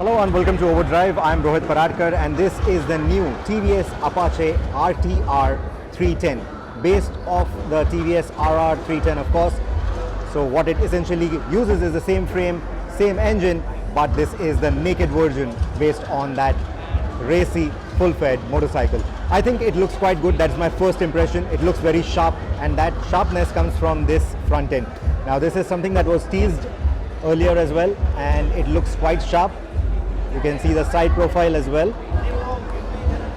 Hello and welcome to Overdrive. I'm Rohit Paradkar and this is the new TVS Apache RTR 310 based off the TVS RR310 of course. So what it essentially uses is the same frame, same engine, but this is the naked version based on that racy full-fed motorcycle. I think it looks quite good. That's my first impression. It looks very sharp and that sharpness comes from this front end. Now this is something that was teased earlier as well and it looks quite sharp. You can see the side profile as well.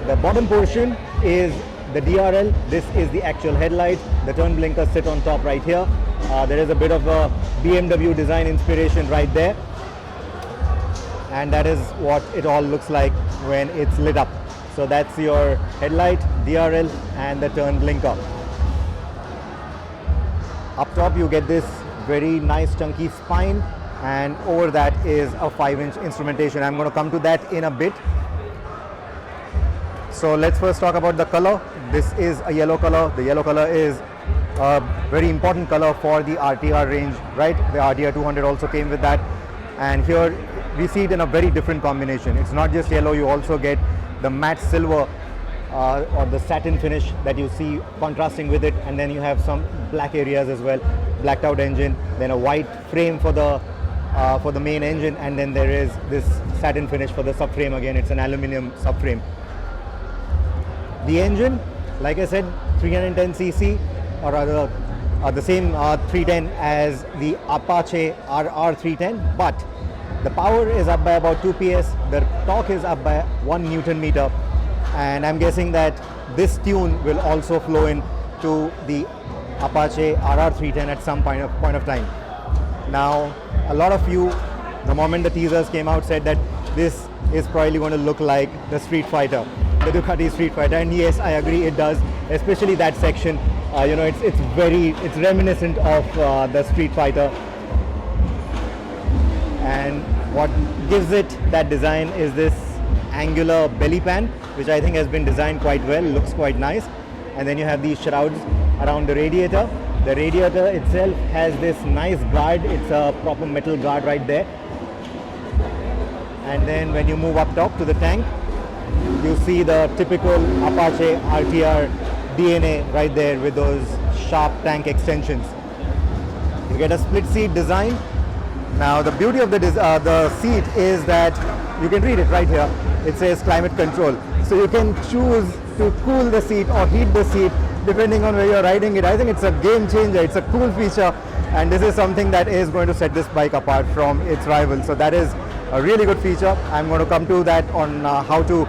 The bottom portion is the DRL. This is the actual headlight. The turn blinkers sit on top right here. There is a bit of a BMW design inspiration right there. And that is what it all looks like when it's lit up. So that's your headlight, DRL and the turn blinker. Up top you get this very nice chunky spine, and over that is a 5-inch instrumentation. I'm going to come to that in a bit. So let's first talk about the color. This is a yellow color. The yellow color is a very important color for the RTR range, right? The RTR200 also came with that, and here we see it in a very different combination. It's not just yellow, you also get the matte silver or the satin finish that you see contrasting with it, and then you have some black areas as well. Blacked out engine, then a white frame for the main engine, and then there is this satin finish for the subframe. Again, it's an aluminum subframe. The engine, like I said, 310cc, or rather the same 310 as the Apache RR310, but the power is up by about 2 PS, the torque is up by 1 Newton meter, and I'm guessing that this tune will also flow in to the Apache RR310 at some point of time. Now, a lot of you, the moment the teasers came out, said that this is probably going to look like the Street Fighter, the Ducati Street Fighter, and yes, I agree, it does. Especially that section, it's reminiscent of the Street Fighter. And what gives it that design is this angular belly pan, which I think has been designed quite well, looks quite nice. And then you have these shrouds around the radiator. The radiator itself has this nice guard. It's a proper metal guard right there. And then when you move up top to the tank, you see the typical Apache RTR DNA right there with those sharp tank extensions. You get a split seat design. Now the beauty of the seat is that you can read it right here. It says climate control. So you can choose to cool the seat or heat the seat depending on where you're riding it. I think it's a game changer. It's a cool feature, and this is something that is going to set this bike apart from its rivals. So that is a really good feature. I'm going to come to that on how to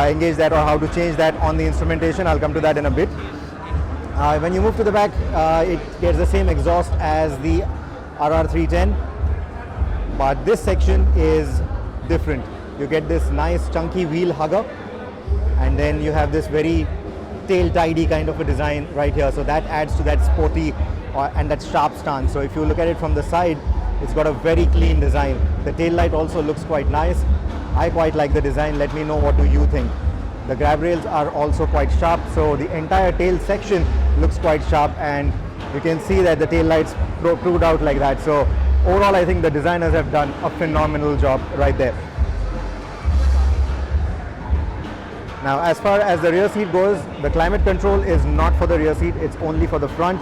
engage that or how to change that on the instrumentation. I'll come to that in a bit. When you move to the back, it gets the same exhaust as the RR310, but this section is different. You get this nice chunky wheel hugger, and then you have this very tail tidy kind of a design right here. So that adds to that sporty and that sharp stance. So if you look at it from the side, it's got a very clean design. The tail light also looks quite nice. I quite like the design. Let me know what do you think. The grab rails are also quite sharp, so the entire tail section looks quite sharp, and you can see that the tail lights protrude out like that. So overall, I think the designers have done a phenomenal job right there. Now, as far as the rear seat goes, the climate control is not for the rear seat, it's only for the front.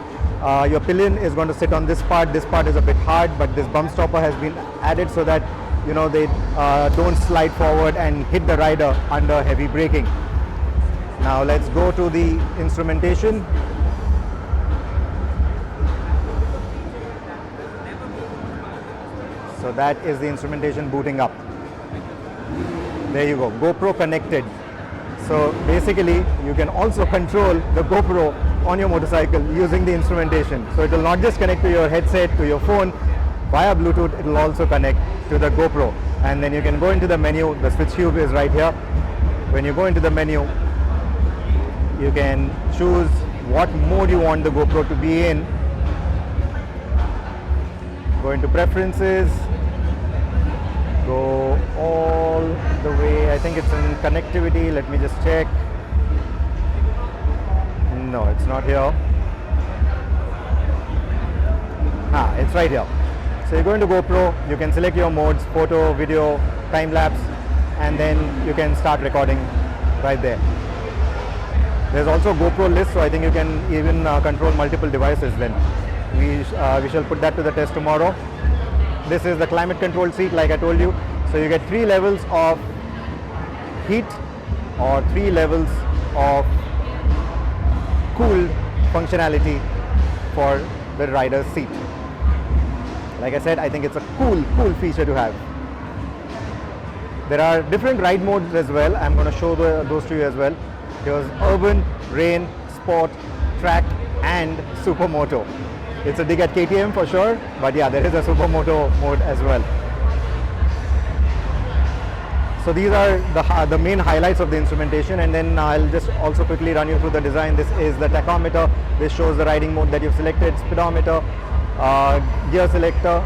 Your pillion is going to sit on this part. This part is a bit hard, but this bump stopper has been added so that they don't slide forward and hit the rider under heavy braking. Now let's go to the instrumentation. So that is the instrumentation booting up. There you go, GoPro connected. So basically, you can also control the GoPro on your motorcycle using the instrumentation. So it will not just connect to your headset, to your phone. Via Bluetooth, it will also connect to the GoPro. And then you can go into the menu. The switch tube is right here. When you go into the menu, you can choose what mode you want the GoPro to be in. Go into preferences. Go all the way, I think it's in connectivity. Let me just check. No, it's not here. It's right here. So you go into GoPro, you can select your modes, photo, video, time lapse, and then you can start recording right there. There's also GoPro list, so I think you can even control multiple devices then. We shall put that to the test tomorrow. This is the climate control seat, like I told you. So you get 3 levels of heat or 3 levels of cooled functionality for the rider's seat. Like I said, I think it's a cool feature to have. There are different ride modes as well. I'm going to show those to you as well. There's urban, rain, sport, track, and supermoto. It's a dig at KTM for sure, but yeah, there is a supermoto mode as well. So these are the main highlights of the instrumentation, and then I'll just also quickly run you through the design. This is the tachometer. This shows the riding mode that you've selected, speedometer, gear selector,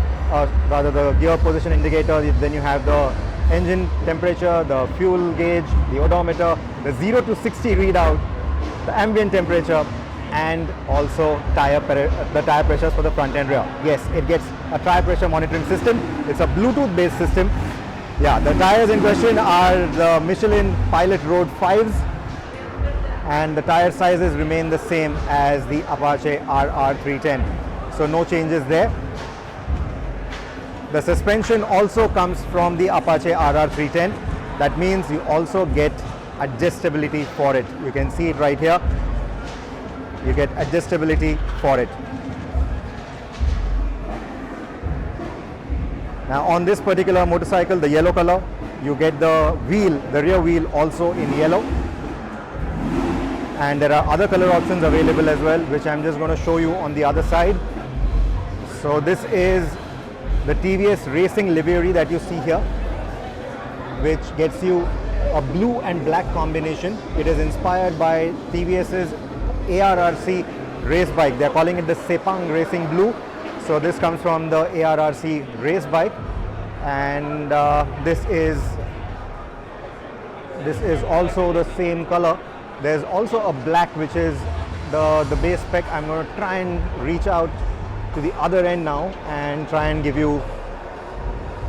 rather the gear position indicator. Then you have the engine temperature, the fuel gauge, the odometer, the 0 to 60 readout, the ambient temperature, and also the tire pressures for the front and rear. Yes, it gets a tire pressure monitoring system. It's a Bluetooth based system. Yeah, the tires in question are the Michelin Pilot Road 5s, and the tire sizes remain the same as the Apache RR310. So no changes there. The suspension also comes from the Apache RR310. That means you also get adjustability for it. You can see it right here. You get adjustability for it. Now on this particular motorcycle, the yellow color, you get the wheel, the rear wheel also in yellow. And there are other color options available as well, which I'm just going to show you on the other side. So this is the TVS racing livery that you see here, which gets you a blue and black combination. It is inspired by TVS's ARRC race bike. They're calling it the Sepang Racing Blue. So this comes from the ARRC race bike, and this is also the same color. There's also a black, which is the base spec. I'm going to try and reach out to the other end now and try and give you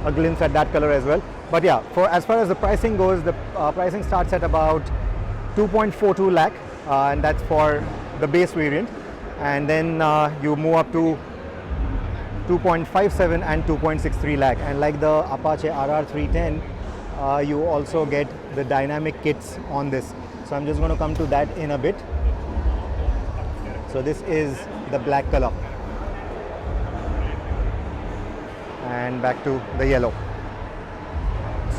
a glimpse at that color as well. But yeah, as far as the pricing goes, the pricing starts at about 2.42 lakh, and that's for the base variant, and then you move up to 2.57 and 2.63 lakh, and like the Apache RR310, you also get the dynamic kits on this. So I'm just going to come to that in a bit. So this is the black color, and back to the yellow.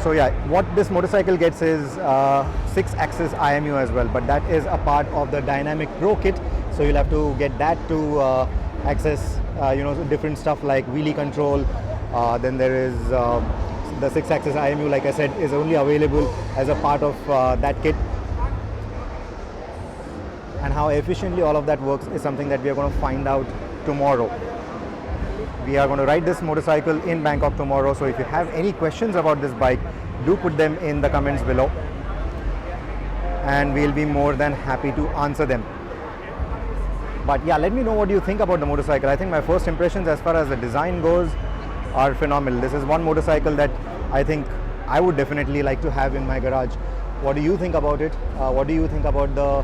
So yeah, what this motorcycle gets is 6-axis IMU as well, but that is a part of the Dynamic Pro kit. So you'll have to get that to access different stuff like wheelie control. Then there is the 6-axis IMU, like I said, is only available as a part of that kit. And how efficiently all of that works is something that we are going to find out tomorrow. We are going to ride this motorcycle in Bangkok tomorrow. So if you have any questions about this bike, do put them in the comments below, and we'll be more than happy to answer them. But yeah, let me know what you think about the motorcycle. I think my first impressions as far as the design goes are phenomenal. This is one motorcycle that I think I would definitely like to have in my garage. What do you think about it? What do you think about the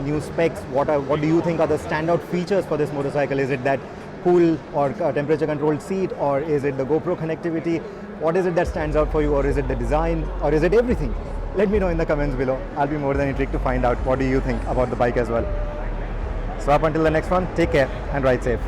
new specs? What do you think are the standout features for this motorcycle? Is it that cool or temperature controlled seat, or is it the GoPro connectivity? What is it that stands out for you, or is it the design, or is it everything? Let me know in the comments below. I'll be more than intrigued to find out what do you think about the bike as well. So up until the next one, take care and ride safe.